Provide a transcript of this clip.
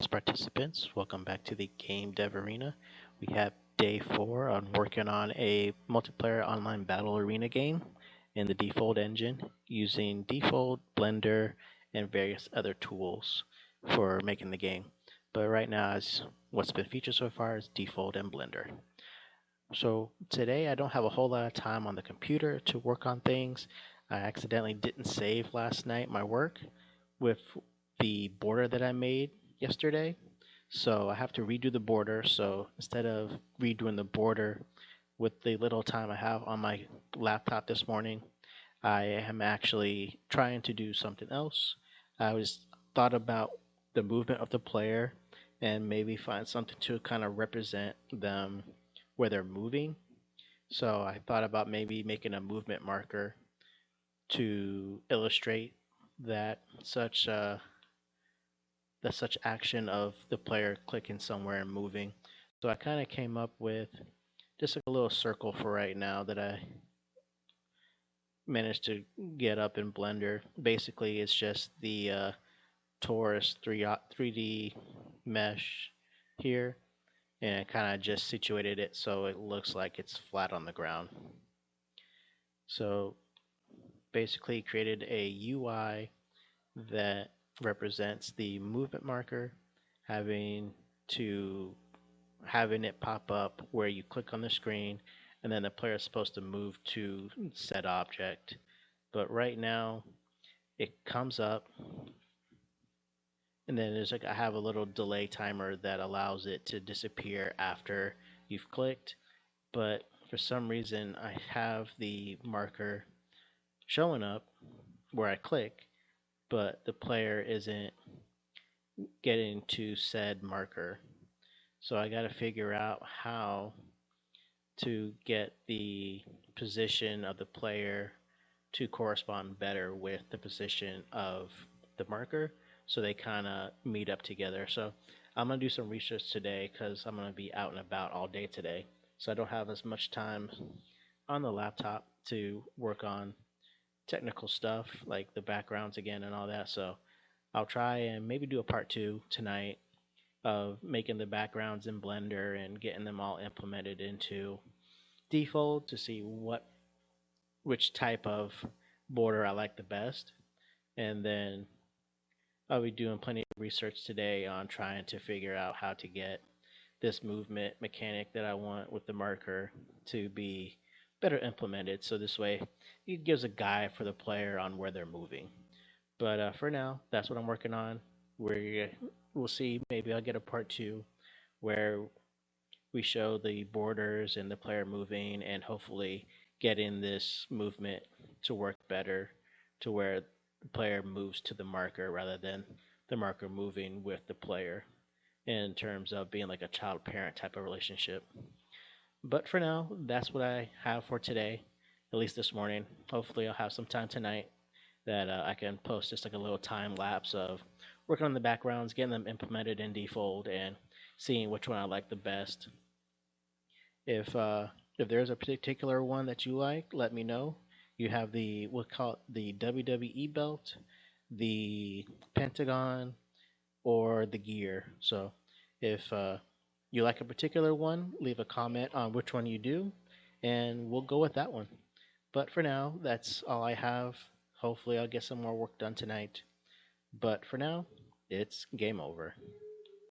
Participants, welcome back to the Game Dev Arena. We have day 4 on working on a multiplayer online battle arena game in the Default engine using Default, Blender, and various other tools for making the game. But right now, as what's been featured so far is Default and Blender. So today I don't have a whole lot of time on the computer to work on things. I accidentally didn't save last night my work with the border that I made yesterday. So I have to redo the border. So instead of redoing the border with the little time I have on my laptop this morning, I am actually trying to do something else. I was thought about the movement of the player and maybe find something to kind of represent them where they're moving. So I thought about maybe making a movement marker to illustrate that such action of the player clicking somewhere and moving. So I kind of came up with just like a little circle for right now that I managed to get up in Blender. Basically, it's just the torus 3D mesh here, and I kind of just situated it so it looks like it's flat on the ground. So basically created a UI that represents the movement marker, having to having it pop up where you click on the screen, and then the player is supposed to move to said object. But right now, it comes up, and then there's like I have a little delay timer that allows it to disappear after you've clicked. But for some reason, I have the marker showing up where I click, but the player isn't getting to said marker. So I got to figure out how to get the position of the player to correspond better with the position of the marker so they kind of meet up together. So I'm going to do some research today because I'm going to be out and about all day today. So I don't have as much time on the laptop to work on technical stuff like the backgrounds again and all that. So I'll try and maybe do a part 2 tonight of making the backgrounds in Blender and getting them all implemented into default to see which type of border I like the best. And then I'll be doing plenty of research today on trying to figure out how to get this movement mechanic that I want with the marker to be better implemented. So this way it gives a guide for the player on where they're moving. But for now, that's what I'm working on. We'll see. Maybe I'll get a part 2 where we show the borders and the player moving and hopefully getting this movement to work better to where the player moves to the marker rather than the marker moving with the player in terms of being like a child parent type of relationship. But for now, that's what I have for today, at least this morning. Hopefully, I'll have some time tonight that I can post just like a little time lapse of working on the backgrounds, getting them implemented in default, and seeing which one I like the best. If there's a particular one that you like, let me know. You have the we'll call it the WWE belt, the Pentagon, or the gear. So if you like a particular one, leave a comment on which one you do, and we'll go with that one. But for now, that's all I have. Hopefully, I'll get some more work done tonight. But for now, it's game over.